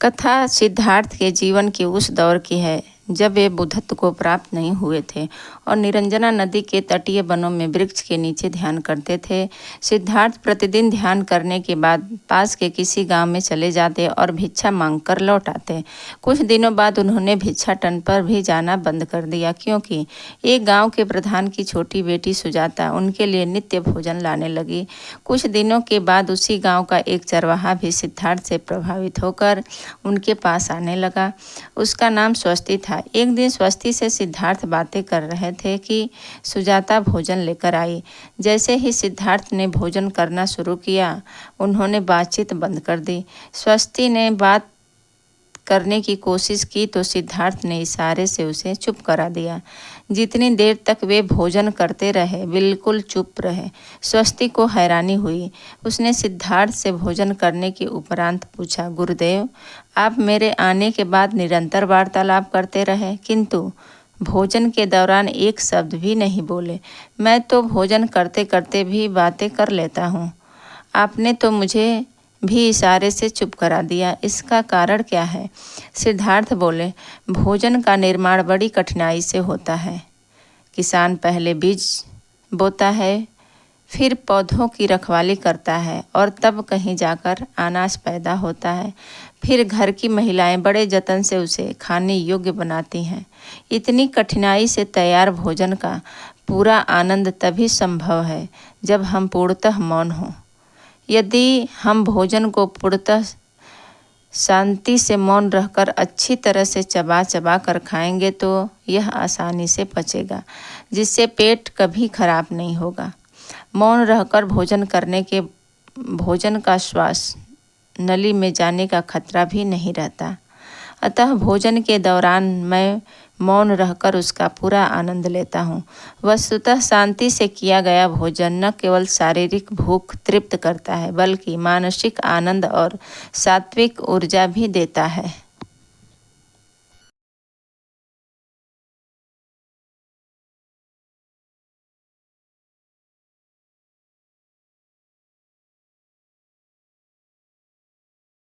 कथा सिद्धार्थ के जीवन के उस दौर की है जब वे बुद्धत्व को प्राप्त नहीं हुए थे और निरंजना नदी के तटीय वनों में वृक्ष के नीचे ध्यान करते थे। सिद्धार्थ प्रतिदिन ध्यान करने के बाद पास के किसी गांव में चले जाते और भिक्षा मांगकर लौट आते। कुछ दिनों बाद उन्होंने भिक्षाटन पर भी जाना बंद कर दिया, क्योंकि एक गांव के प्रधान की छोटी बेटी सुजाता उनके लिए नित्य भोजन लाने लगी। कुछ दिनों के बाद उसी गाँव का एक चरवाहा भी सिद्धार्थ से प्रभावित होकर उनके पास आने लगा। उसका नाम स्वस्ति था। एक दिन स्वस्ति से सिद्धार्थ बातें कर रहे थे कि सुजाता भोजन लेकर आई। जैसे ही सिद्धार्थ ने भोजन करना शुरू किया, उन्होंने बातचीत बंद कर दी। स्वस्ति ने बात करने की कोशिश की तो सिद्धार्थ ने इशारे से उसे चुप करा दिया। जितनी देर तक वे भोजन करते रहे बिल्कुल चुप रहे। स्वस्ति को हैरानी हुई। उसने सिद्धार्थ से भोजन करने के उपरांत पूछा, गुरुदेव, आप मेरे आने के बाद निरंतर वार्तालाप करते रहे, किंतु भोजन के दौरान एक शब्द भी नहीं बोले। मैं तो भोजन करते करते भी बातें कर लेता हूँ। आपने तो मुझे भी इशारे से चुप करा दिया। इसका कारण क्या है? सिद्धार्थ बोले, भोजन का निर्माण बड़ी कठिनाई से होता है। किसान पहले बीज बोता है, फिर पौधों की रखवाली करता है और तब कहीं जाकर अनाज पैदा होता है। फिर घर की महिलाएं बड़े जतन से उसे खाने योग्य बनाती हैं। इतनी कठिनाई से तैयार भोजन का पूरा आनंद तभी संभव है जब हम पूर्णतः मौन हों। यदि हम भोजन को पूर्णतः शांति से मौन रहकर अच्छी तरह से चबा चबा कर खाएंगे तो यह आसानी से पचेगा, जिससे पेट कभी खराब नहीं होगा। मौन रहकर भोजन करने के भोजन का श्वास नली में जाने का खतरा भी नहीं रहता। अतः भोजन के दौरान मैं मौन रहकर उसका पूरा आनंद लेता हूँ। वस्तुतः शांति से किया गया भोजन न केवल शारीरिक भूख तृप्त करता है, बल्कि मानसिक आनंद और सात्विक ऊर्जा भी देता है।